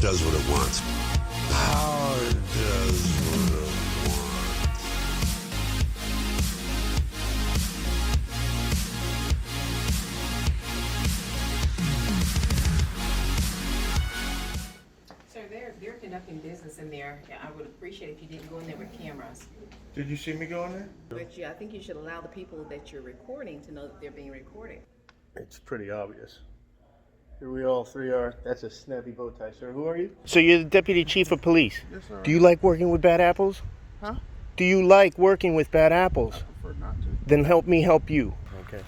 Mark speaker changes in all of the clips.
Speaker 1: does what it wants. Power does what it wants.
Speaker 2: Sir, they're conducting business in there. Yeah, I would appreciate if you didn't go in there with cameras.
Speaker 3: Did you see me go in there?
Speaker 2: But I think you should allow the people that you're recording to know that they're being recorded.
Speaker 3: It's pretty obvious. Here we all three are. That's a snappy bow tie, sir. Who are you? So you're the deputy chief of police.
Speaker 4: Yes, sir.
Speaker 3: Do you like working with bad apples?
Speaker 4: Huh?
Speaker 3: Do you like working with bad apples?
Speaker 4: I prefer not to.
Speaker 3: Then help me help you. Okay.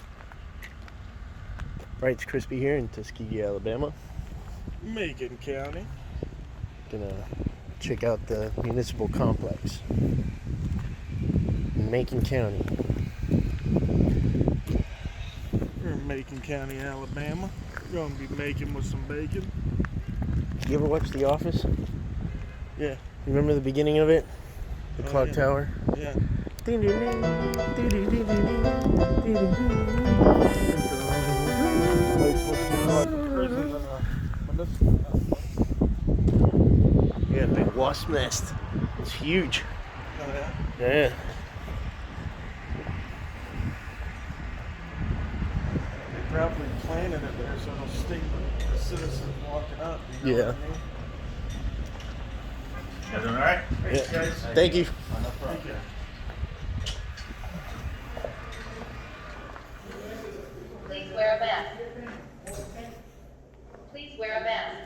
Speaker 3: Right, it's Crispy here in Tuskegee, Alabama. Macon County. Gonna check out the municipal complex in Macon County. We're in Macon County, Alabama. We're gonna be making with some bacon. You ever watch The Office? Yeah. Remember the beginning of it? The clock tower? Yeah. Yeah, big wasp nest. It's huge. Oh yeah? Yeah. They probably planted it there so it'll stay the citizens walking up. You know what I mean?
Speaker 5: You guys doing all right?
Speaker 3: Yeah. Thank you.
Speaker 5: Thank you.
Speaker 6: Please wear a mask. Please wear a mask.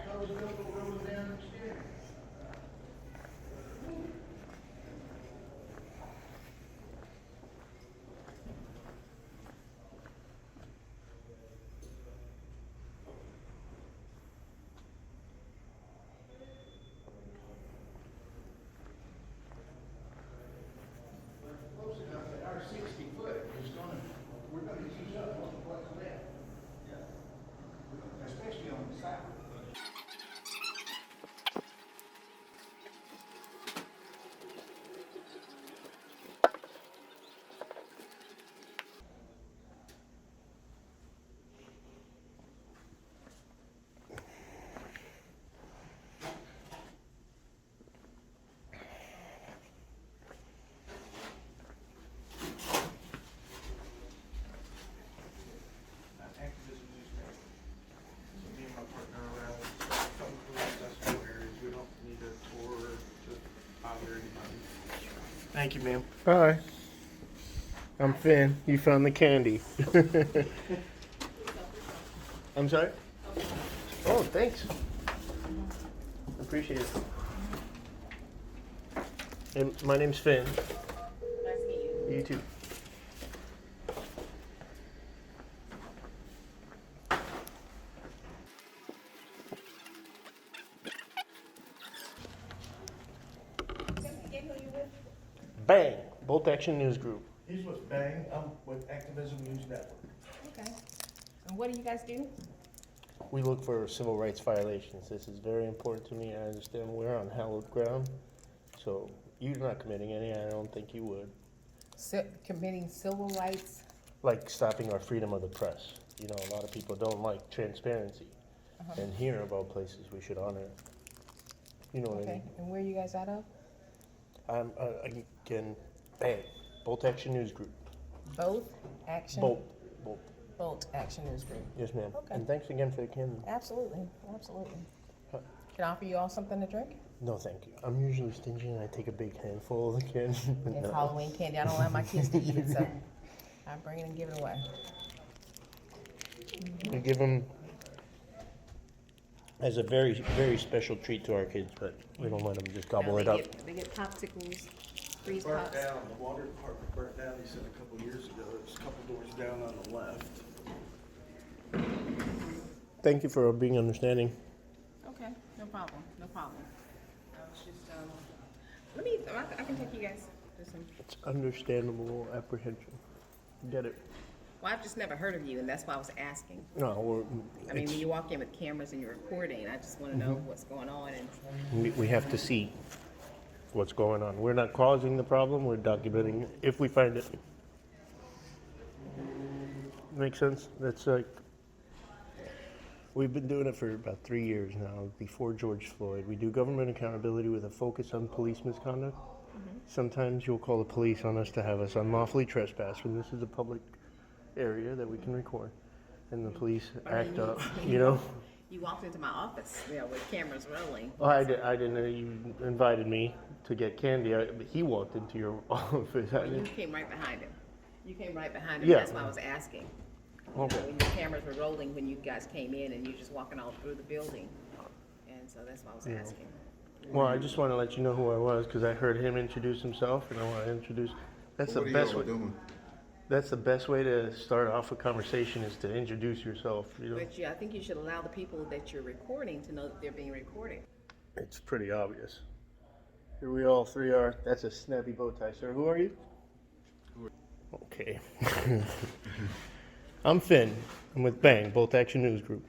Speaker 3: Activism newspaper. So me and my partner are around some industrial areas. We don't need a tour to bother anybody. Thank you, ma'am. Hi. I'm Finn. You found the candy. I'm sorry? Oh, thanks. Appreciate it. And my name's Finn.
Speaker 2: Nice to meet you.
Speaker 3: You too. Bang! Bolt Action News Group. He's with Bang. I'm with Activism News Network.
Speaker 2: Okay. And what do you guys do?
Speaker 3: We look for civil rights violations. This is very important to me. I understand we're on hallowed ground. So you're not committing any. I don't think you would.
Speaker 2: Committing civil rights?
Speaker 3: Like stopping our freedom of the press. You know, a lot of people don't like transparency. And here, of all places, we should honor it. You know what I mean?
Speaker 2: Okay. And where are you guys out of?
Speaker 3: I'm, again, Bang. Bolt Action News Group.
Speaker 2: Both Action?
Speaker 3: Bolt.
Speaker 2: Bolt Action News Group.
Speaker 3: Yes, ma'am.
Speaker 2: Okay.
Speaker 3: And thanks again for the candy.
Speaker 2: Absolutely. Absolutely.
Speaker 3: Huh.
Speaker 2: Can I offer you all something to drink?
Speaker 3: No, thank you. I'm usually stingy and I take a big handful of the candy.
Speaker 2: It's Halloween candy. I don't allow my kids to eat it, so I bring it and give it away.
Speaker 3: We give them as a very, very special treat to our kids, but we don't let them just gobble it up.
Speaker 2: They get popsicles, freeze
Speaker 3: Burnt
Speaker 2: pops.
Speaker 3: down, the water department burnt down, he said a couple years ago. It's a couple doors down on the left. Thank you for being understanding.
Speaker 2: Okay, no problem, no problem. I was just, I can take you guys.
Speaker 3: It's understandable apprehension. Get it?
Speaker 2: Well, I've just never heard of you, and that's why I was asking.
Speaker 3: No,
Speaker 2: I mean, when you walk in with cameras and you're recording, I just want to know what's going on. And
Speaker 3: we have to see what's going on. We're not causing the problem, we're documenting it if we find it. Make sense? That's like,
Speaker 4: We've been doing it for about 3 years now, before George Floyd. We do government accountability with a focus on police misconduct. Sometimes you'll call the police on us to have us unlawfully trespass when this is a public area that we can record. And the police act up, you know?
Speaker 2: You walked into my office, with cameras rolling.
Speaker 4: Oh, I didn't know you invited me to get candy. He walked into your office.
Speaker 2: You came right behind him. You came right behind him.
Speaker 4: Yeah.
Speaker 2: That's why I was asking.
Speaker 4: Okay.
Speaker 2: When your cameras were rolling, when you guys came in and you're just walking all through the building. And so that's why I was asking.
Speaker 4: Well, I just want to let you know who I was because I heard him introduce himself, and I want to introduce. That's the best way. That's the best way to start off a conversation is to introduce yourself. You know,
Speaker 2: But yeah, I think you should allow the people that you're recording to know that they're being recorded.
Speaker 4: it's pretty obvious. Here we all three are. That's a snappy bow tie, sir. Who are you? Okay. I'm Finn. I'm with Bang, Bolt Action News Group.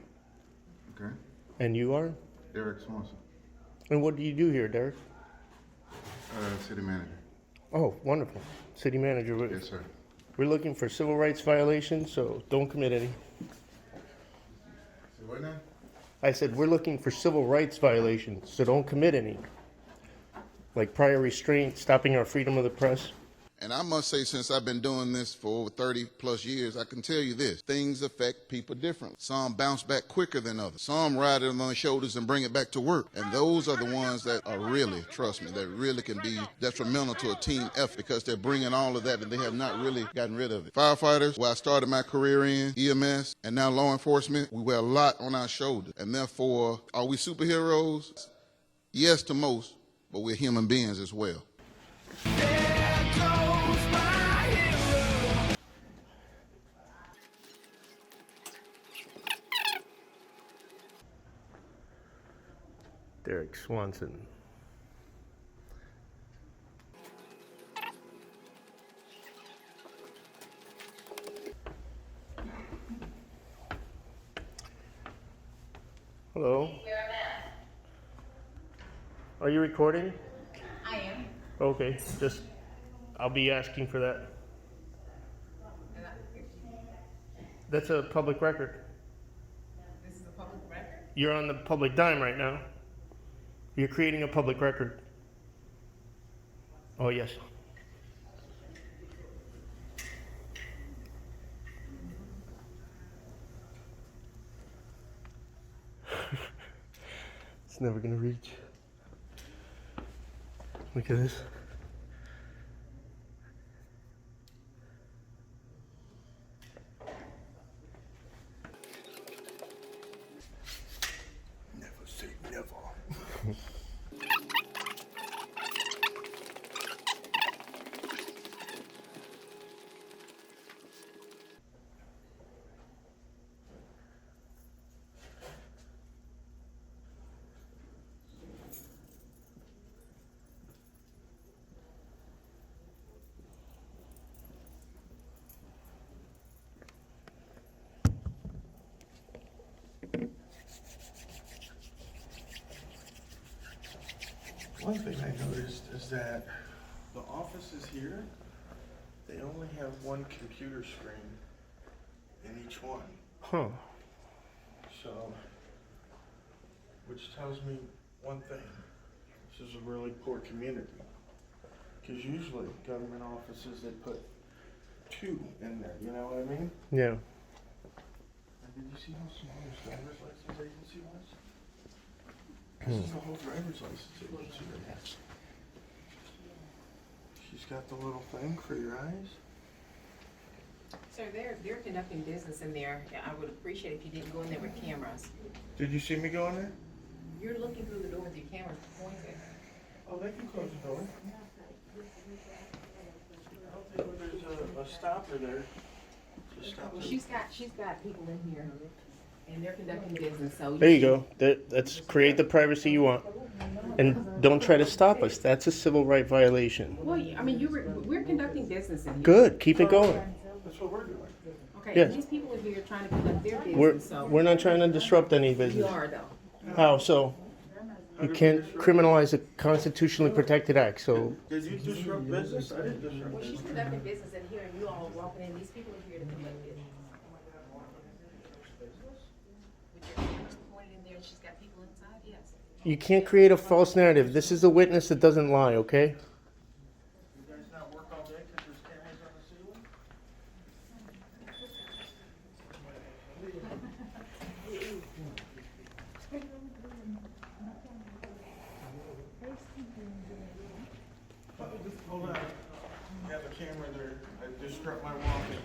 Speaker 1: Okay.
Speaker 4: And you are?
Speaker 1: Derek Swanson,
Speaker 4: And what do you do here, Derek?
Speaker 1: city manager.
Speaker 4: Oh, wonderful. City manager.
Speaker 1: Yes, sir.
Speaker 4: We're looking for civil rights violations, so don't commit any.
Speaker 1: So what now?
Speaker 4: I said, we're looking for civil rights violations, so don't commit any. Like prior restraint, stopping our freedom of the press.
Speaker 5: And I must say, since I've been doing this for over 30 plus years, I can tell you this. Things affect people differently. Some bounce back quicker than others. Some ride it on their shoulders and bring it back to work. And those are the ones that are really, trust me, that really can be detrimental to a team effort because they're bringing all of that and they have not really gotten rid of it. Firefighters, where I started my career in, EMS, and now law enforcement, we wear a lot on our shoulders. And therefore, are we superheroes? Yes to most, but we're human beings as well.
Speaker 4: Derek Swanson. Hello. Are you recording?
Speaker 2: I am.
Speaker 4: Okay, just, I'll be asking for that. That's a public record.
Speaker 2: This is a public record?
Speaker 4: You're on the public dime right now. You're creating a public record. Oh, yes. It's never gonna reach. Look at this.
Speaker 1: Never say never.
Speaker 3: One thing I noticed is that the offices here, they only have one computer screen in each one.
Speaker 4: Huh.
Speaker 3: So, which tells me one thing. This is a really poor community. Because usually government offices, they put two in there, you know what I mean?
Speaker 4: Yeah.
Speaker 3: And did you see how small this driver's license agency was? This is the whole driver's license agency right here. She's got the little thing for your eyes.
Speaker 2: Sir, they're conducting business in there. I would appreciate if you didn't go in there with cameras.
Speaker 3: Did you see me go in there?
Speaker 2: You're looking through the door with your cameras pointed.
Speaker 3: Oh, they can close the door. I don't think there's a stopper there. Just stop
Speaker 2: Well,
Speaker 3: it.
Speaker 2: she's got people in here, and they're conducting business, so.
Speaker 4: There you go. That's create the privacy you want. And don't try to stop us. That's a civil right violation.
Speaker 2: Well, I mean, we're conducting business in here.
Speaker 4: Good. Keep it going.
Speaker 3: That's what we're doing.
Speaker 2: Okay,
Speaker 4: Yes.
Speaker 2: and these people are here trying to conduct their
Speaker 4: We're
Speaker 2: business, so.
Speaker 4: we're not trying to disrupt any
Speaker 2: You
Speaker 4: business.
Speaker 2: are though.
Speaker 4: How so? You can't criminalize a constitutionally protected act. So
Speaker 3: Did you disrupt business? I didn't disrupt
Speaker 2: Well, she's
Speaker 3: business.
Speaker 2: conducting business in here, and you all are walking in. These people are here to conduct business. With your cameras
Speaker 4: You can't create a false narrative. This is a witness that doesn't lie, okay?
Speaker 3: You guys not work all day because there's cameras on the ceiling? Hold on. You have a camera there. I disrupt my walking.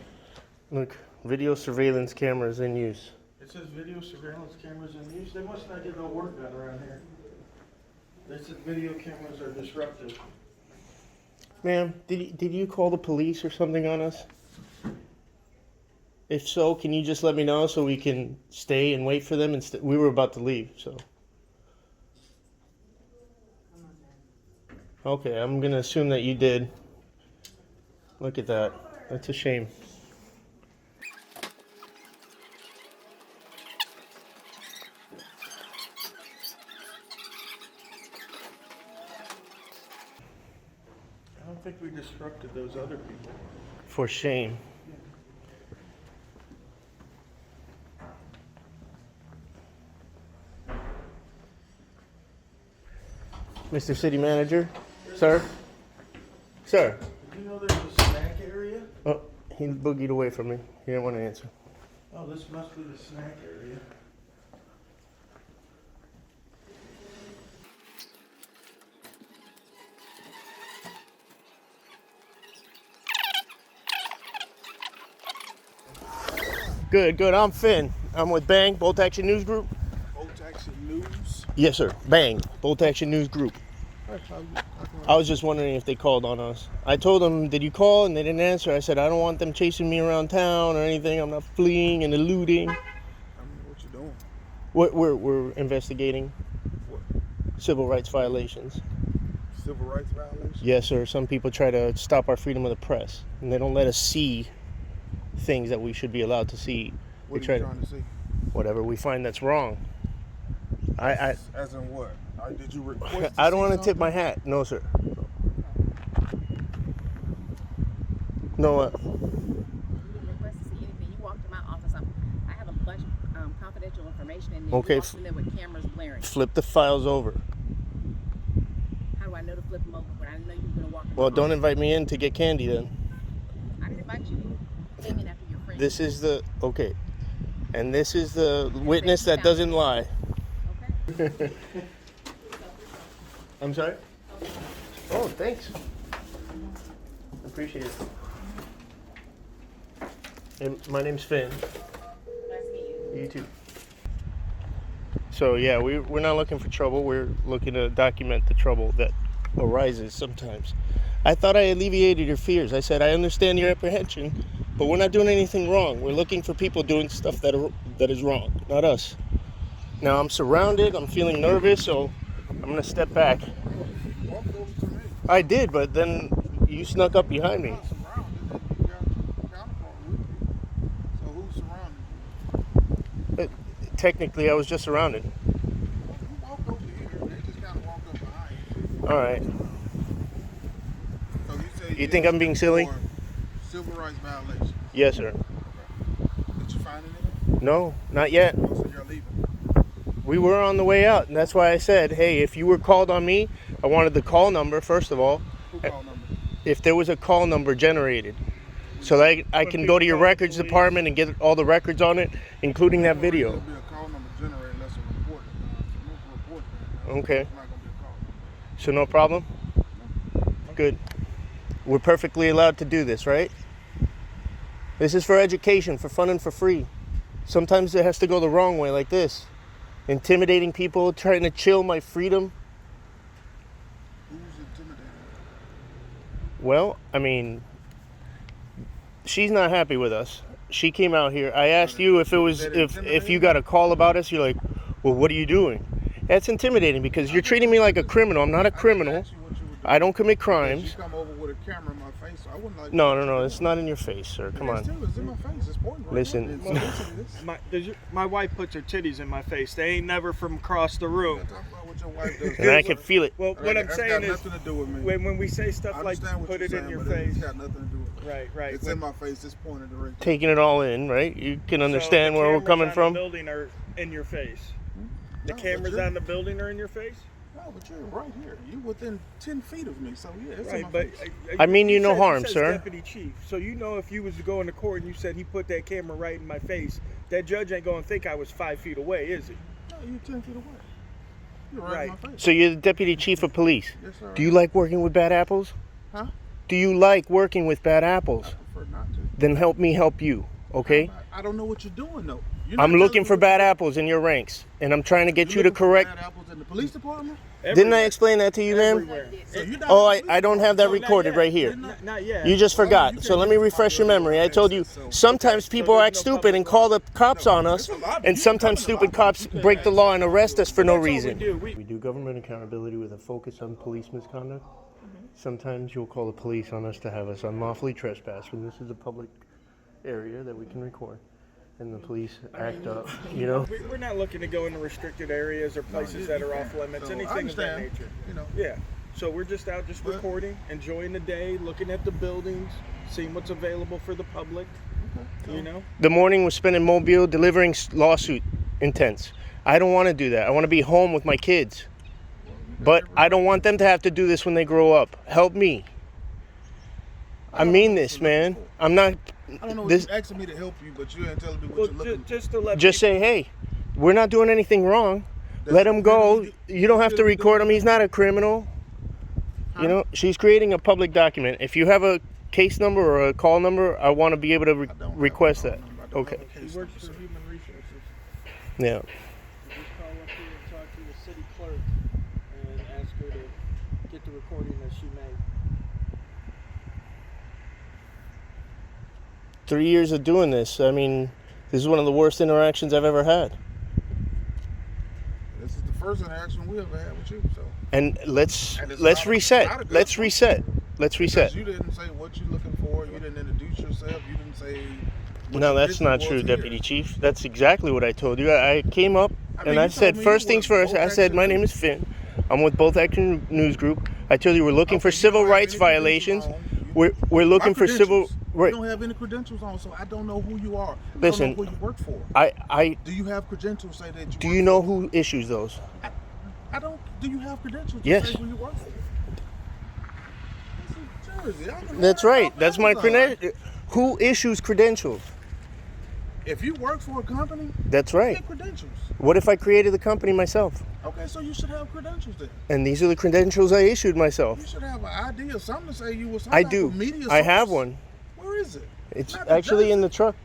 Speaker 4: Look, video surveillance cameras in use.
Speaker 3: It says video surveillance cameras in use. They must not get no work done around here. They said video cameras are disruptive.
Speaker 4: Ma'am, did you call the police or something on us? If so, can you just let me know so we can stay and wait for them? We were about to leave, so. Okay, I'm gonna assume that you did. Look at that. That's a shame.
Speaker 3: I don't think we disrupted those other people.
Speaker 4: For shame. Mr. City Manager, sir? Sir?
Speaker 3: Did you know there's a snack area?
Speaker 4: Oh, he boogied away from me. He didn't want to answer.
Speaker 3: Oh, this must be the snack area.
Speaker 4: Good, good. I'm Finn. I'm with Bang, Bolt Action News Group.
Speaker 1: Bolt Action News.
Speaker 4: Yes, sir. Bang, Bolt Action News Group. I was just wondering if they called on us. I told them, did you call? And they didn't answer. I said, I don't want them chasing me around town or anything. I'm not fleeing and eluding.
Speaker 1: I mean, what you doing?
Speaker 4: We're investigating
Speaker 1: What?
Speaker 4: civil rights violations.
Speaker 1: Civil rights violations?
Speaker 4: Yes, sir. Some people try to stop our freedom of the press, and they don't let us see things that we should be allowed to see.
Speaker 1: What
Speaker 4: They
Speaker 1: are
Speaker 4: try
Speaker 1: you trying to see?
Speaker 4: whatever we find that's wrong. I
Speaker 1: As in what? Did you request
Speaker 4: I don't
Speaker 1: see
Speaker 4: want to tip my
Speaker 1: something?
Speaker 4: hat. No, sir. No,
Speaker 2: You didn't request to see anything. You walked in my office. I have a bunch of confidential information in there.
Speaker 4: Okay,
Speaker 2: You walked in there with cameras blaring.
Speaker 4: flip the files over.
Speaker 2: How do I know to flip them over when I didn't know you were going to walk in
Speaker 4: Well,
Speaker 2: my
Speaker 4: don't
Speaker 2: office?
Speaker 4: invite me in to get candy then.
Speaker 2: I didn't invite you. You came in after your friend.
Speaker 4: This is the, okay. And this is the witness that doesn't lie.
Speaker 2: Okay.
Speaker 4: I'm sorry? Oh, thanks. Appreciate it. And my name's Finn.
Speaker 2: Nice to meet you.
Speaker 4: You too. So yeah, we're not looking for trouble. We're looking to document the trouble that arises sometimes. I thought I alleviated your fears. I said I understand your apprehension, but we're not doing anything wrong. We're looking for people doing stuff that is wrong, not us. Now I'm surrounded. I'm feeling nervous, so I'm gonna step back.
Speaker 1: You walked over to me.
Speaker 4: I did, but then you snuck up behind me.
Speaker 1: You're not surrounded. You got your counterpart with you. So who's surrounding you?
Speaker 4: But technically, I was just surrounded.
Speaker 1: You walked over here. They just kind of walked up behind you.
Speaker 4: All right.
Speaker 1: So you say
Speaker 4: You think I'm being silly?
Speaker 1: for civil rights violations.
Speaker 4: Yes, sir.
Speaker 1: Did you find anything?
Speaker 4: No, not yet.
Speaker 1: Oh, so you're leaving.
Speaker 4: We were on the way out, and that's why I said, hey, if you were called on me, I wanted the call number, first of all.
Speaker 1: Who called number?
Speaker 4: If there was a call number generated, so that I can go to your records department and get all the records on it, including that video.
Speaker 1: There'll be a call number generated unless a report is done. So no report is done.
Speaker 4: Okay.
Speaker 1: It's not going to be a call.
Speaker 4: So no problem? Good. We're perfectly allowed to do this, right? This is for education, for fun and for free. Sometimes it has to go the wrong way, like this. Intimidating people, trying to chill my freedom.
Speaker 1: Who's intimidating?
Speaker 4: Well, I mean, she's not happy with us. She came out here. I asked you if it was if you got a call about us. You're like, well, what are you doing? That's intimidating because you're treating me like a criminal. I'm not a criminal.
Speaker 1: I asked you what you were doing.
Speaker 4: I don't commit
Speaker 1: You
Speaker 4: crimes.
Speaker 1: come over with a camera in my face, so I wouldn't like.
Speaker 4: No. It's not in your face, sir. Come
Speaker 1: It's
Speaker 4: on.
Speaker 1: still it's in my face. It's pointing right
Speaker 4: Listen.
Speaker 1: now. It's this.
Speaker 3: My wife puts her titties in my face. They ain't never from across the room.
Speaker 1: Talk about what your wife does.
Speaker 4: And I can feel it.
Speaker 3: Well, what I'm
Speaker 1: That's
Speaker 3: saying
Speaker 1: got
Speaker 3: is,
Speaker 1: nothing to do with me.
Speaker 3: when we say
Speaker 1: I
Speaker 3: stuff like
Speaker 1: understand what
Speaker 3: put
Speaker 1: you're
Speaker 3: it
Speaker 1: saying,
Speaker 3: in your
Speaker 1: but
Speaker 3: face,
Speaker 1: It's got nothing to do with me.
Speaker 3: right.
Speaker 1: It's in my face. It's pointed directly.
Speaker 4: Taking it all in, right? You can understand
Speaker 3: So the
Speaker 4: where we're
Speaker 3: cameras
Speaker 4: coming
Speaker 3: on
Speaker 4: from.
Speaker 3: The building are in your face. The
Speaker 1: No, but
Speaker 3: cameras
Speaker 1: you're-
Speaker 3: on the building are in your face?
Speaker 1: No, but you're right here. You within 10 feet of me, so yeah, it's in
Speaker 3: Right,
Speaker 1: my
Speaker 3: but
Speaker 1: face.
Speaker 4: I mean you no
Speaker 3: said-
Speaker 4: harm,
Speaker 3: says
Speaker 4: sir.
Speaker 3: Deputy Chief. So you know if you was to go into court and you said he put that camera right in my face, that judge ain't gonna think I was 5 feet away, is he?
Speaker 1: No, you're 10 feet away. You're right,
Speaker 3: Right.
Speaker 1: in my face.
Speaker 4: So you're the deputy chief of police.
Speaker 1: Yes, sir.
Speaker 4: Do you like working with bad apples?
Speaker 1: Huh?
Speaker 4: Do you like working with bad apples?
Speaker 1: I prefer not to.
Speaker 4: Then help me help you, okay?
Speaker 1: I don't know what you're doing though.
Speaker 4: I'm looking for bad apples in your ranks, and I'm trying to get you to correct.
Speaker 1: Bad apples in the police department.
Speaker 4: Didn't I explain that to you, ma'am?
Speaker 3: Everywhere.
Speaker 1: So you're not
Speaker 4: Oh,
Speaker 1: in the police
Speaker 4: I don't have that
Speaker 3: No, not
Speaker 4: recorded
Speaker 3: yet.
Speaker 4: right here.
Speaker 3: Not yet.
Speaker 4: You just
Speaker 1: Well,
Speaker 4: forgot.
Speaker 1: you
Speaker 4: So
Speaker 1: can't
Speaker 4: let me
Speaker 1: use the
Speaker 4: refresh your memory. I told you
Speaker 1: access, so-
Speaker 4: sometimes people
Speaker 3: there's
Speaker 4: act
Speaker 3: no
Speaker 4: stupid
Speaker 3: public
Speaker 4: and call the cops on us,
Speaker 1: There's a lobby.
Speaker 4: and
Speaker 1: You
Speaker 4: sometimes
Speaker 1: come in the
Speaker 4: stupid
Speaker 1: lobby.
Speaker 4: cops break the law and arrest us for no
Speaker 3: That's all we
Speaker 4: reason.
Speaker 3: do.
Speaker 4: We do government accountability with a focus on police misconduct. Sometimes you'll call the police on us to have us unlawfully trespass when this is a public area that we can record. And the police act up, you know?
Speaker 3: We're not looking to go into restricted areas or places that are off limits,
Speaker 1: So, I
Speaker 3: anything of that
Speaker 1: understand,
Speaker 3: nature.
Speaker 1: You know.
Speaker 3: Yeah. So we're just out just
Speaker 1: But-
Speaker 3: recording, enjoying the day, looking at the buildings, seeing what's available for the public. You know?
Speaker 4: The morning was spent in Mobile delivering lawsuit intents. I don't want to do that. I want to be home with my kids. But I don't want them to have to do this when they grow up. Help me. I mean this, man. I'm not.
Speaker 1: I don't know what
Speaker 4: This,
Speaker 1: you're asking me to help you, but you ain't telling me what
Speaker 3: Well,
Speaker 1: you're looking for.
Speaker 3: just to let
Speaker 4: just
Speaker 3: people-
Speaker 4: say, hey, we're not doing anything wrong. Let him go. You don't have to record him. He's not a criminal. You know, she's creating a public document. If you have a case number or a call number, I want to be able to
Speaker 1: I don't have
Speaker 4: request
Speaker 1: a
Speaker 4: that.
Speaker 1: phone number. I don't
Speaker 4: Okay.
Speaker 1: have a
Speaker 3: He
Speaker 1: case
Speaker 3: works
Speaker 1: number,
Speaker 3: for
Speaker 1: sir.
Speaker 3: Human Resources.
Speaker 4: Yeah.
Speaker 3: Just call up here and talk to the city clerk and ask her to get the recording that she made.
Speaker 4: 3 years of doing this. I mean, this is one of the worst interactions I've ever had.
Speaker 1: This is the first interaction we ever had with you, so.
Speaker 4: And let's
Speaker 1: And it's
Speaker 4: let's
Speaker 1: not a
Speaker 4: reset.
Speaker 1: good
Speaker 4: Let's
Speaker 1: one.
Speaker 4: reset. Let's reset.
Speaker 1: Because you didn't say what you're looking for. You didn't introduce yourself. You didn't say. What
Speaker 4: No,
Speaker 1: your
Speaker 4: that's
Speaker 1: business
Speaker 4: not
Speaker 1: was
Speaker 4: true,
Speaker 1: here.
Speaker 4: Deputy Chief. That's exactly what I told you. I came up
Speaker 1: I mean,
Speaker 4: and
Speaker 1: you
Speaker 4: I
Speaker 1: told
Speaker 4: said
Speaker 1: me
Speaker 4: first
Speaker 1: you
Speaker 4: things
Speaker 1: were
Speaker 4: first. I
Speaker 1: both
Speaker 4: said my
Speaker 1: Action
Speaker 4: name is Finn. I'm with Both Action News Group. I told you we're looking for
Speaker 1: Okay, you
Speaker 4: civil
Speaker 1: don't have
Speaker 4: rights
Speaker 1: any
Speaker 4: violations.
Speaker 1: credentials on.
Speaker 4: We're looking
Speaker 1: My
Speaker 4: for civil.
Speaker 1: credentials.
Speaker 4: Right.
Speaker 1: You don't have any credentials on, so I don't know who you are.
Speaker 4: Listen,
Speaker 1: I don't know who you work for.
Speaker 4: I
Speaker 1: Do you have credentials say that you
Speaker 4: do
Speaker 1: work
Speaker 4: you know
Speaker 1: for?
Speaker 4: who issues those?
Speaker 1: I don't. Do you have credentials to
Speaker 4: Yes.
Speaker 1: say who you work for? This is Jersey. I can
Speaker 4: That's
Speaker 1: find
Speaker 4: right.
Speaker 1: out
Speaker 4: That's my
Speaker 1: Amazon.
Speaker 4: credential. Who issues credentials?
Speaker 1: If you work for a company,
Speaker 4: That's right.
Speaker 1: get credentials.
Speaker 4: What if I created the company myself?
Speaker 1: Okay, so you should have credentials then.
Speaker 4: And these are the credentials I issued
Speaker 1: You
Speaker 4: myself.
Speaker 1: should have an ID or something to say you were some
Speaker 4: I
Speaker 1: type
Speaker 4: do.
Speaker 1: of media
Speaker 4: I have
Speaker 1: source.
Speaker 4: one.
Speaker 1: Where is it?
Speaker 4: It's
Speaker 1: Not
Speaker 4: actually in
Speaker 1: Jersey.
Speaker 4: the truck.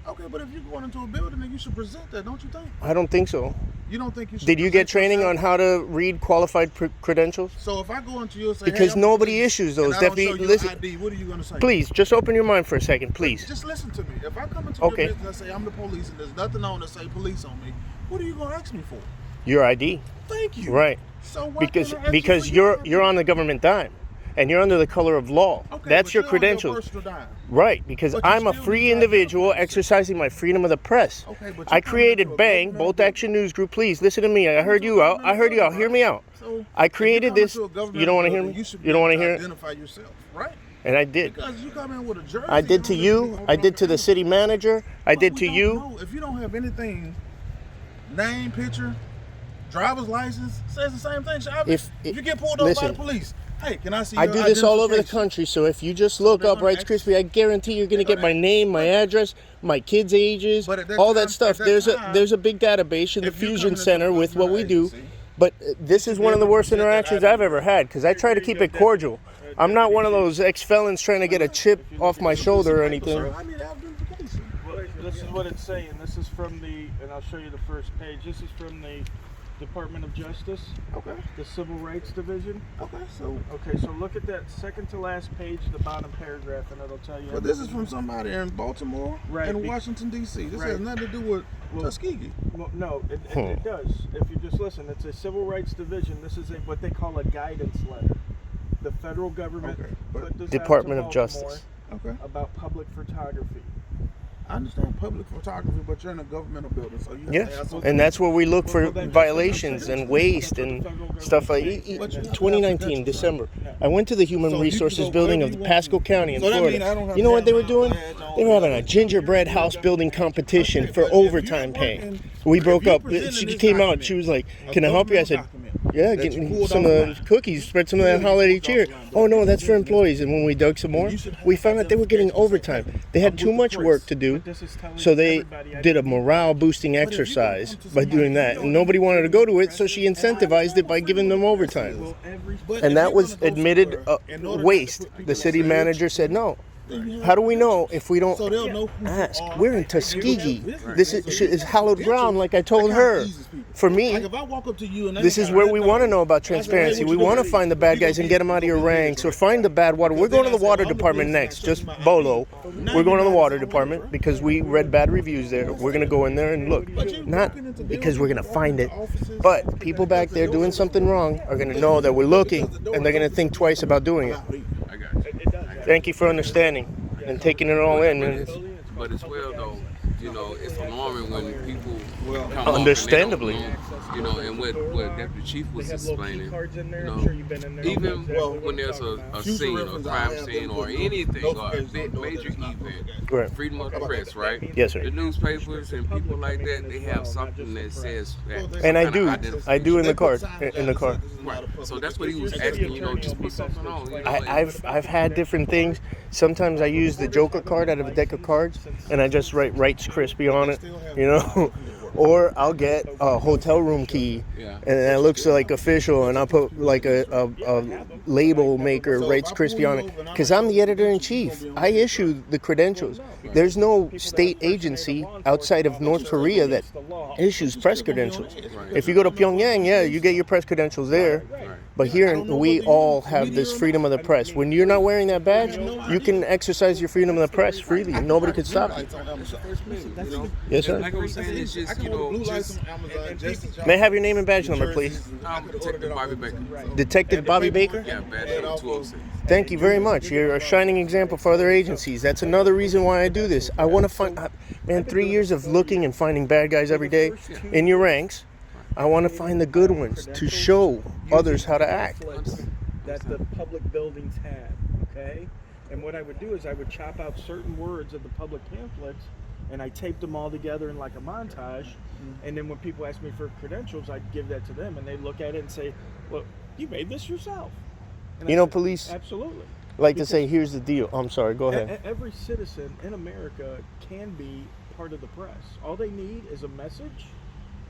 Speaker 1: Okay, but if you're going into a building, then you should present that, don't you think?
Speaker 4: I don't think so.
Speaker 1: You don't think you should?
Speaker 4: Did you get
Speaker 1: present
Speaker 4: training
Speaker 1: yourself?
Speaker 4: on how to read qualified credentials?
Speaker 1: So if I go into you and say,
Speaker 4: Because
Speaker 1: hey, I'm
Speaker 4: nobody
Speaker 1: police,
Speaker 4: issues those,
Speaker 1: and I don't
Speaker 4: Deputy-
Speaker 1: show you
Speaker 4: listen-
Speaker 1: ID, what are you going to say?
Speaker 4: Please, just open your mind for a second, please.
Speaker 1: Just listen to me. If I come into
Speaker 4: Okay.
Speaker 1: your business and say I'm the police and there's nothing on to say police on me, what are you going to ask me for?
Speaker 4: Your ID,
Speaker 1: Thank you.
Speaker 4: right?
Speaker 1: So why
Speaker 4: Because
Speaker 1: can't I ask
Speaker 4: because
Speaker 1: you for your
Speaker 4: you're on the government dime, and you're under the color of law.
Speaker 1: Okay,
Speaker 4: That's
Speaker 1: but
Speaker 4: your
Speaker 1: you're on
Speaker 4: credentials,
Speaker 1: personal dime.
Speaker 4: right? Because
Speaker 1: But you
Speaker 4: I'm a
Speaker 1: still
Speaker 4: free
Speaker 1: need to
Speaker 4: individual
Speaker 1: identify yourself.
Speaker 4: exercising my freedom of the press.
Speaker 1: Okay, but
Speaker 4: I
Speaker 1: you're coming
Speaker 4: created
Speaker 1: into a
Speaker 4: Bang,
Speaker 1: government
Speaker 4: Both
Speaker 1: building.
Speaker 4: Action News Group. Please listen to me. I heard you out. I heard you out. Hear me out.
Speaker 1: So
Speaker 4: I
Speaker 1: if you
Speaker 4: created
Speaker 1: come
Speaker 4: this.
Speaker 1: into a government
Speaker 4: You don't want to hear
Speaker 1: building,
Speaker 4: me.
Speaker 1: You, should be
Speaker 4: You don't want to
Speaker 1: able
Speaker 4: hear it.
Speaker 1: Identify yourself, right?
Speaker 4: And I did.
Speaker 1: Because you come in with a jersey.
Speaker 4: I did to
Speaker 1: on,
Speaker 4: you. I did to the city manager. I
Speaker 1: Well,
Speaker 4: did
Speaker 1: we
Speaker 4: to
Speaker 1: don't
Speaker 4: you.
Speaker 1: know. If you don't have anything, name, picture, driver's license, says the same thing. So
Speaker 4: If-
Speaker 1: if you get pulled over by
Speaker 4: listen,
Speaker 1: the police, hey, can I see
Speaker 4: I
Speaker 1: your
Speaker 4: do this all over the
Speaker 1: identification?
Speaker 4: country, so if you just look
Speaker 1: they're
Speaker 4: up
Speaker 1: gonna
Speaker 4: Rights
Speaker 1: ask-
Speaker 4: Crispy, I guarantee you're gonna
Speaker 1: they're
Speaker 4: get my
Speaker 1: gonna
Speaker 4: name, my address, my kids' ages,
Speaker 1: But at that
Speaker 4: all
Speaker 1: time-
Speaker 4: that stuff.
Speaker 1: at that
Speaker 4: There's
Speaker 1: time,
Speaker 4: a big database in the
Speaker 1: if you
Speaker 4: Fusion
Speaker 1: come into
Speaker 4: Center
Speaker 1: a
Speaker 4: with what we
Speaker 1: government
Speaker 4: do.
Speaker 1: agency,
Speaker 4: But this is
Speaker 1: should
Speaker 4: one of
Speaker 1: be
Speaker 4: the
Speaker 1: able to
Speaker 4: worst
Speaker 1: present that
Speaker 4: interactions
Speaker 1: ID.
Speaker 4: I've ever had because I try to keep it cordial. I'm not one of those ex-felons trying to get a chip off my shoulder or anything.
Speaker 1: Sir, I need identification.
Speaker 3: Well, this is what it's saying. This is from the, and I'll show you the first page. This is from the Department of Justice,
Speaker 1: Okay,
Speaker 3: the Civil Rights Division.
Speaker 1: okay, so.
Speaker 3: Okay, so look at that second to last page, the bottom paragraph, and it'll tell you.
Speaker 1: But this is from somebody in Baltimore
Speaker 3: Right,
Speaker 1: and
Speaker 3: be-
Speaker 1: Washington, D.C. This
Speaker 3: right.
Speaker 1: has nothing to do with
Speaker 3: Well,
Speaker 1: Tuskegee.
Speaker 3: Well, no, it does. If you just listen, it's a Civil Rights Division. This is what they call a guidance letter. The federal government
Speaker 1: Okay, but-
Speaker 3: put this
Speaker 4: Department
Speaker 3: out
Speaker 4: of
Speaker 3: to Baltimore
Speaker 4: Justice.
Speaker 1: Okay.
Speaker 3: about public photography.
Speaker 1: I understand public photography, but you're in a governmental building, so you have to
Speaker 4: Yes,
Speaker 1: have something.
Speaker 4: and that's where we look for violations and waste and stuff like 2019 December. I went to the Human Resources building of Pasco County in
Speaker 1: So that mean I don't
Speaker 4: Florida.
Speaker 1: have
Speaker 4: You know
Speaker 1: to
Speaker 4: what they
Speaker 1: have
Speaker 4: were
Speaker 1: my
Speaker 4: doing?
Speaker 1: badge on.
Speaker 4: They were having a gingerbread house building competition for overtime pay. We broke up. She came out. She was like, "Can I help you?" I said, "Yeah, get me some of the cookies, spread some of that holiday cheer." "Oh no, that's for employees." And when we dug some more, we found out they were getting overtime. They had too much work to do, so they did a morale boosting exercise by doing that, and nobody wanted to go to it, so she incentivized it by giving them overtime. And that was admitted waste. The city manager said no. How do we know if we don't
Speaker 1: So they'll know who you
Speaker 4: ask?
Speaker 1: are.
Speaker 4: We're in Tuskegee. This is hallowed ground, like I told her. For me,
Speaker 1: Like if I walk up to you and
Speaker 4: this is where we want to know about transparency. We want to find the bad guys and get them out of your ranks, or find the bad water. We're going to the water department next, just Bolo. We're going to the water department because we read bad reviews there. We're going to go in there and look. Not because we're going to find it, but people back there doing something wrong are going to know that we're looking, and they're going to think twice about doing it. Thank you for understanding and taking it all in.
Speaker 7: But as well, though, you know, it's alarming when people come up
Speaker 4: Understandably.
Speaker 7: and they don't know, you know, and what Deputy Chief was explaining, you know, even when there's a scene, a crime scene, or anything, or a big major event,
Speaker 4: Right.
Speaker 7: freedom of the press, right?
Speaker 4: Yes, sir.
Speaker 7: The newspapers and people like that, they have something that says that.
Speaker 4: And I
Speaker 7: kind of
Speaker 4: do. I do in the car. In the car.
Speaker 7: Right. So that's what he was asking, you know, just put something on. You know,
Speaker 4: I've had different things. Sometimes I use the Joker card out of a deck of cards, and I just write Rights Crispy on it, you know. Or I'll get a hotel room key, and it looks like official, and I'll put like a label maker, Rights Crispy on it, because I'm the editor-in-chief. I issue the credentials. There's no state agency outside of North Korea that issues press credentials. If you go to Pyongyang, yeah, you get your press credentials there. But here, we all have this freedom of the press. When you're not wearing that badge, you can exercise your freedom of the press freely. Nobody could stop you. Yes, sir.
Speaker 7: like I'm saying, it's just, you know, just,
Speaker 4: May I have your name and badge number, please?
Speaker 7: Detective Bobby Baker.
Speaker 4: Detective Bobby Baker?
Speaker 7: Yeah, badge number 206.
Speaker 4: Thank you very much. You're a shining example for other agencies. That's another reason why I do this. I want to find, man, 3 years of looking and finding bad guys every day in your ranks. I want to find the good ones to show others how to act.
Speaker 3: That the public buildings had, okay? And what I would do is I would chop out certain words of the public pamphlets and I taped them all together in like a montage. And then when people ask me for credentials, I'd give that to them and they'd look at it and say, well, you made this yourself. And
Speaker 4: You
Speaker 3: I
Speaker 4: know,
Speaker 3: said,
Speaker 4: police
Speaker 3: absolutely.
Speaker 4: like to say, here's the deal. I'm sorry, go ahead.
Speaker 3: Every citizen in America can be part of the press. All they need is a message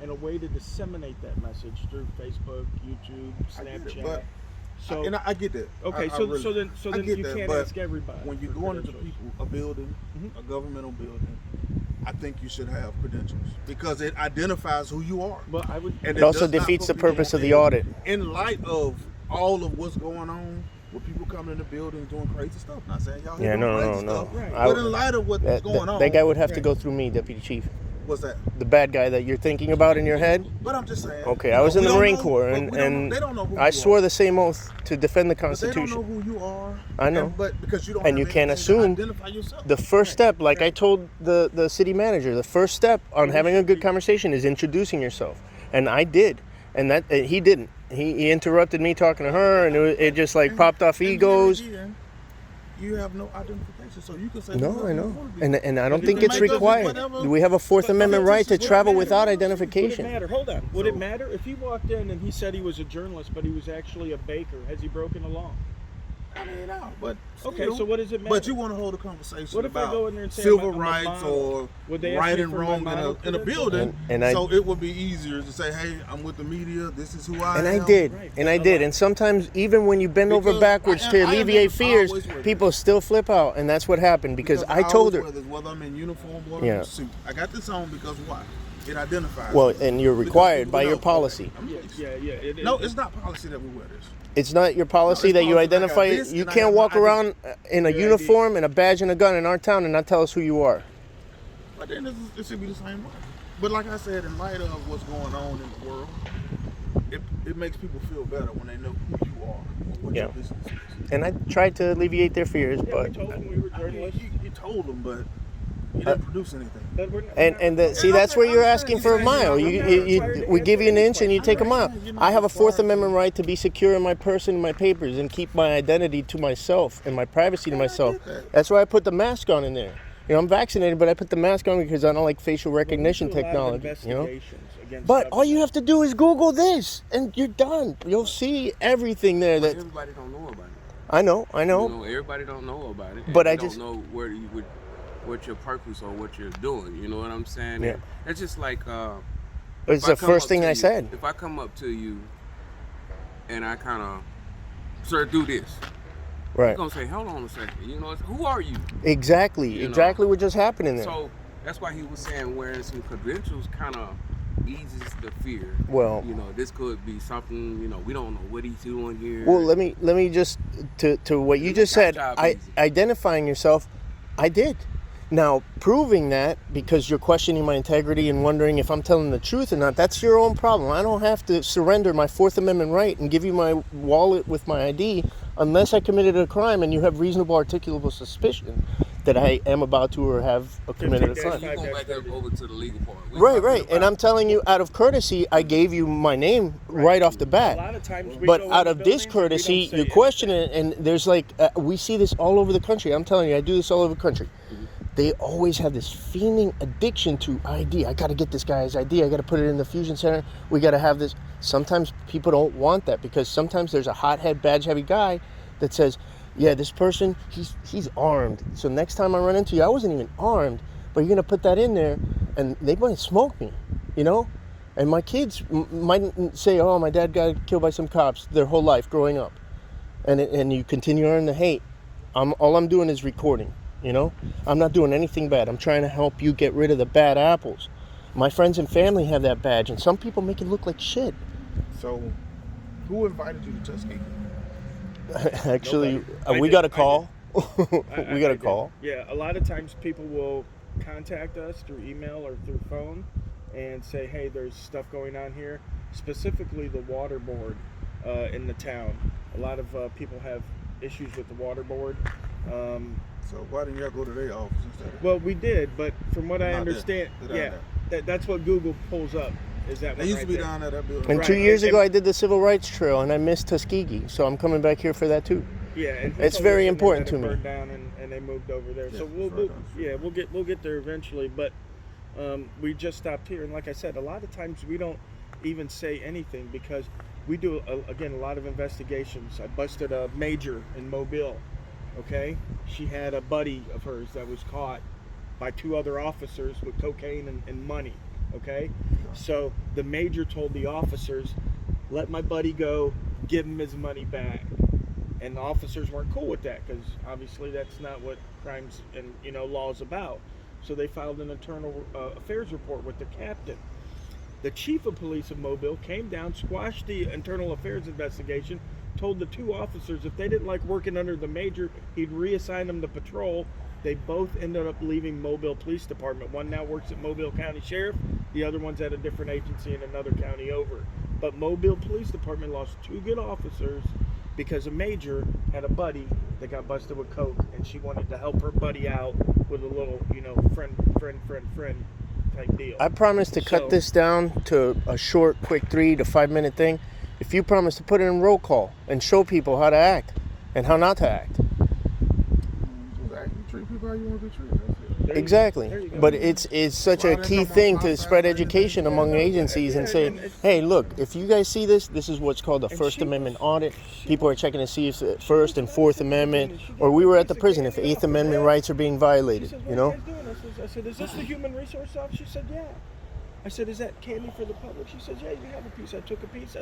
Speaker 3: and a way to disseminate that message through Facebook, YouTube, Snapchat. So
Speaker 1: and I get that.
Speaker 3: okay,
Speaker 1: I
Speaker 3: so
Speaker 1: really-
Speaker 3: so then
Speaker 1: I get
Speaker 3: you
Speaker 1: that,
Speaker 3: can't
Speaker 1: but
Speaker 3: ask everybody.
Speaker 1: When you're
Speaker 3: for
Speaker 1: going into
Speaker 3: credentials.
Speaker 1: people, a building, a governmental building, I think you should have credentials because it identifies who you are.
Speaker 3: But I would.
Speaker 1: And
Speaker 4: It also
Speaker 1: does not
Speaker 4: defeats
Speaker 1: put
Speaker 4: the
Speaker 1: people
Speaker 4: purpose
Speaker 1: on
Speaker 4: of the
Speaker 1: edge.
Speaker 4: audit.
Speaker 1: In light of all of what's going on, with people coming in the building doing crazy stuff. Not saying y'all
Speaker 4: Yeah,
Speaker 1: doing
Speaker 4: no,
Speaker 1: crazy
Speaker 4: no,
Speaker 1: stuff,
Speaker 4: no.
Speaker 1: but in light of what's going on,
Speaker 4: That guy would have to go through me, Deputy Chief.
Speaker 1: What's that?
Speaker 4: The bad guy that you're thinking about in your head.
Speaker 1: But I'm just saying.
Speaker 4: Okay,
Speaker 1: you
Speaker 4: I was
Speaker 1: know,
Speaker 4: in
Speaker 1: we
Speaker 4: the
Speaker 1: don't
Speaker 4: Marine
Speaker 1: know-
Speaker 4: Corps,
Speaker 1: but
Speaker 4: and,
Speaker 1: we don't know-
Speaker 4: and
Speaker 1: they don't know who
Speaker 4: I
Speaker 1: you
Speaker 4: swore
Speaker 1: are.
Speaker 4: the same oath to defend the
Speaker 1: But they don't
Speaker 4: Constitution.
Speaker 1: know who you are.
Speaker 4: I know.
Speaker 1: But because you don't
Speaker 4: And
Speaker 1: have
Speaker 4: you can't
Speaker 1: anything to
Speaker 4: assume
Speaker 1: identify yourself.
Speaker 4: The first step, like I told the city manager, the first step on having a good conversation is introducing yourself. And I did. And that he didn't. He interrupted me talking to her, and it just like popped off
Speaker 1: And
Speaker 4: egos.
Speaker 1: here again, you have no identification, so you can say
Speaker 4: No,
Speaker 1: whatever
Speaker 4: I
Speaker 1: you
Speaker 4: know.
Speaker 1: wanna be.
Speaker 4: And I don't
Speaker 1: You
Speaker 4: think
Speaker 1: can
Speaker 4: it's
Speaker 1: make up
Speaker 4: required.
Speaker 1: whatever-
Speaker 4: We have a Fourth Amendment right to travel without
Speaker 3: Would it
Speaker 4: identification.
Speaker 3: matter? Hold on. Would it matter if he walked in and he said he was a journalist, but he was actually a baker? Has he broken the law?
Speaker 1: I mean, no, but
Speaker 3: Okay,
Speaker 1: still.
Speaker 3: so what does it matter?
Speaker 1: But you want to hold a conversation
Speaker 3: What if I
Speaker 1: about
Speaker 3: go in there and say
Speaker 1: civil
Speaker 3: I'm a
Speaker 1: rights
Speaker 3: model?
Speaker 1: or
Speaker 3: Would they ask
Speaker 1: right
Speaker 3: me
Speaker 1: and
Speaker 3: for my
Speaker 1: wrong
Speaker 3: model
Speaker 1: in a
Speaker 3: credentials?
Speaker 1: building?
Speaker 4: And I-
Speaker 1: so it would be easier to say, "Hey, I'm with the media. This is who I am."
Speaker 4: And I did,
Speaker 3: Right.
Speaker 4: and I did. And sometimes, even when you bend over
Speaker 1: Because
Speaker 4: backwards
Speaker 1: I
Speaker 4: to
Speaker 1: am
Speaker 4: alleviate
Speaker 1: never
Speaker 4: fears,
Speaker 1: always with
Speaker 4: people still flip out, and that's what happened. Because I told her,
Speaker 1: whether I'm in uniform or
Speaker 4: Yeah.
Speaker 1: in suit. I got this on because why? It identifies.
Speaker 4: well,
Speaker 1: me.
Speaker 4: and you're
Speaker 1: Because
Speaker 4: required
Speaker 1: people
Speaker 4: by
Speaker 1: know,
Speaker 4: your
Speaker 1: okay,
Speaker 4: policy.
Speaker 1: I'm
Speaker 3: Yeah,
Speaker 1: police.
Speaker 3: yeah.
Speaker 1: No, it's not policy that we wear this.
Speaker 4: It's not your policy
Speaker 1: No,
Speaker 4: that
Speaker 1: it's
Speaker 4: you
Speaker 1: policy that I
Speaker 4: identify.
Speaker 1: got this
Speaker 4: You
Speaker 1: and I
Speaker 4: can't
Speaker 1: got
Speaker 4: walk
Speaker 1: my
Speaker 4: around in a
Speaker 3: Your
Speaker 4: uniform and a badge and a gun in our town and not tell us who you are.
Speaker 1: But then it should be the same way. But like I said, in light of what's going on in the world, it makes people feel better when they know who you are or what
Speaker 4: Yeah.
Speaker 1: your business is.
Speaker 4: And I tried to alleviate their fears,
Speaker 3: Yeah,
Speaker 4: but
Speaker 3: we told him we were
Speaker 1: I mean,
Speaker 3: journalists.
Speaker 1: you told them, but You didn't produce anything.
Speaker 3: But we're not-
Speaker 4: See, that's where you're asking for a mile. We give you an inch and you take a mile. I have a Fourth Amendment right to be secure in my person and my papers and keep my identity to myself and my privacy to myself. That's why I put the mask on in there. You know, I'm vaccinated, but I put the mask on because I don't like facial recognition technology. You know, but all you have to do is Google this, and you're done. You'll see everything there. That
Speaker 7: everybody don't know about it.
Speaker 4: I know.
Speaker 7: You know, everybody don't know about it.
Speaker 4: But
Speaker 7: I
Speaker 4: just
Speaker 7: don't know where you would, what your purpose or what you're doing. You know what I'm saying?
Speaker 4: Yeah.
Speaker 7: It's just like.
Speaker 4: It's the first thing I said.
Speaker 7: If I come up to you, and I kind of, sir, do this.
Speaker 4: Right.
Speaker 7: You're gonna say, hold on a second. You know, who are you?
Speaker 4: Exactly. Exactly what just happened in there.
Speaker 7: So that's why he was saying wearing some credentials kind of eases the fear.
Speaker 4: Well,
Speaker 7: you know, this could be something. You know, we don't know what he's doing here.
Speaker 4: Well, let me just to what you just said. Identifying yourself, I did. Now, proving that because you're questioning my integrity and wondering if I'm telling the truth or not, that's your own problem. I don't have to surrender my Fourth Amendment right and give you my wallet with my ID unless I committed a crime and you have reasonable articulable suspicion that I am about to or have committed a crime.
Speaker 7: You go back over to the legal part.
Speaker 4: Right. And I'm telling you, out of courtesy, I gave you my name right off the bat.
Speaker 3: A lot of times
Speaker 4: But out of discourtesy, you question it, and there's like, we see this all over the country. I'm telling you, I do this all over the country. They always have this fiending addiction to ID. I got to get this guy's ID. I got to put it in the fusion center. We got to have this. Sometimes people don't want that because sometimes there's a hothead, badge-heavy guy that says, yeah, this person, he's armed. So next time I run into you, I wasn't even armed, but you're going to put that in there, and they might smoke me, you know? And my kids might say, oh, my dad got killed by some cops their whole life growing up. And you continue to earn the hate. All I'm doing is recording. You know, I'm not doing anything bad. I'm trying to help you get rid of the bad apples. My friends and family have that badge, and some people make it look like shit.
Speaker 1: So, who invited you to Tuskegee?
Speaker 4: Actually, we got a call. We got a call.
Speaker 3: Yeah, a lot of times people will contact us through email or through phone and say, hey, there's stuff going on here, specifically the water board in the town. A lot of people have issues with the water board.
Speaker 1: So why didn't y'all go to their office instead?
Speaker 3: Well, we did, but from what I understand, that's what Google pulls up. Is that
Speaker 1: they used to be down at that building?
Speaker 4: And 2 years ago, I did the Civil Rights Trail, and I missed Tuskegee, so I'm coming back here for that too.
Speaker 3: Yeah, and
Speaker 4: it's very important to me.
Speaker 3: Burned down and they moved over there. So we'll get there eventually. But we just stopped here, and like I said, a lot of times we don't even say anything because we do a lot of investigations. I busted a major in Mobile. Okay, she had a buddy of hers that was caught by 2 other officers with cocaine and money. Okay, so the major told the officers, let my buddy go, give him his money back. And the officers weren't cool with that because obviously that's not what crimes and law is about. So they filed an internal affairs report with the captain. The chief of police of Mobile came down, squashed the internal affairs investigation, told the 2 officers if they didn't like working under the major, he'd reassign them to patrol. They both ended up leaving Mobile Police Department. One now works at Mobile County Sheriff. The other one's at a different agency in another county over. But Mobile Police Department lost 2 good officers because a major had a buddy that got busted with coke, and she wanted to help her buddy out with a little, friend type deal.
Speaker 4: I promise to cut this down to a short, quick 3 to 5 minute thing. If you promise to put it in roll call and show people how to act and how not to act.
Speaker 1: Treat people how you want to be treated.
Speaker 4: Exactly. But it's such a key thing to spread education among agencies and say, hey, look, if you guys see this is what's called a First Amendment audit. People are checking to see if the First and Fourth Amendment, or we were at the prison, if Eighth Amendment rights are being violated,
Speaker 3: I said, is this the human resource officer? She said, yeah. I said, is that candy for the public? She said, yeah, you have a piece. I took a piece.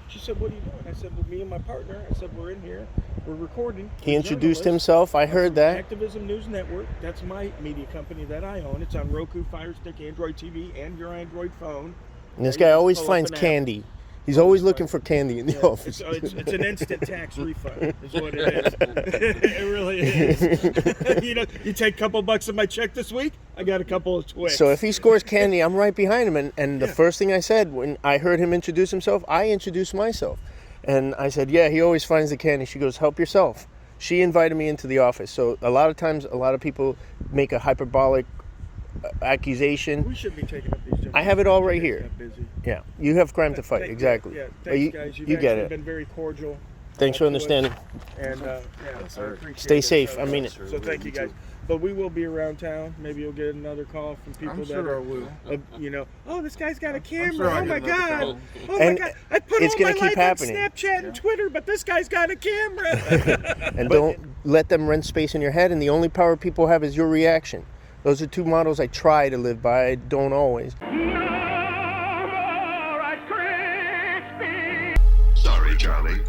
Speaker 3: She said, what are you doing? I said, well, me and my partner. I said, we're in here. We're recording.
Speaker 4: He introduced himself. I heard that.
Speaker 3: Activism News Network. That's my media company that I own. It's on Roku, Fire Stick, Android TV, and your Android phone.
Speaker 4: And this guy always finds candy. He's always looking for candy in the office.
Speaker 3: It's an instant tax refund, is what it is. It really is. You take a couple bucks of my check this week, I got a couple of Twix.
Speaker 4: So if he scores candy, I'm right behind him. And the first thing I said when I heard him introduce himself, I introduced myself. And I said, yeah, he always finds the candy. She goes, help yourself. She invited me into the office. So a lot of times, a lot of people make a hyperbolic accusation.
Speaker 3: We should be taking up these.
Speaker 4: I have it all right
Speaker 3: You guys
Speaker 4: here.
Speaker 3: got busy.
Speaker 4: Yeah, you have crime to fight. Exactly.
Speaker 3: Yeah,
Speaker 4: But
Speaker 3: thanks, guys. You've
Speaker 4: you get
Speaker 3: actually
Speaker 4: it.
Speaker 3: been very cordial.
Speaker 4: Thanks for
Speaker 3: to us,
Speaker 4: understanding.
Speaker 3: And I appreciate
Speaker 4: Stay
Speaker 3: it.
Speaker 4: safe.
Speaker 3: So,
Speaker 4: I mean it.
Speaker 3: So thank you guys. But we will be around town. Maybe you'll get another call from people
Speaker 1: I'm
Speaker 3: that
Speaker 1: sure
Speaker 3: are,
Speaker 1: I will.
Speaker 3: you know, oh, this guy's got a camera.
Speaker 1: sure I'll
Speaker 3: Oh my
Speaker 1: get another
Speaker 3: God.
Speaker 1: call.
Speaker 3: Oh my
Speaker 4: And
Speaker 3: God. I put
Speaker 4: it's
Speaker 3: all
Speaker 4: gonna
Speaker 3: my
Speaker 4: keep
Speaker 3: life
Speaker 4: happening.
Speaker 3: on Snapchat and Twitter, but this guy's got a camera.
Speaker 4: And don't let them rent space in your head. And the only power people have is your reaction. Those are two models I try to live by. I don't always.
Speaker 8: Sorry, Charlie.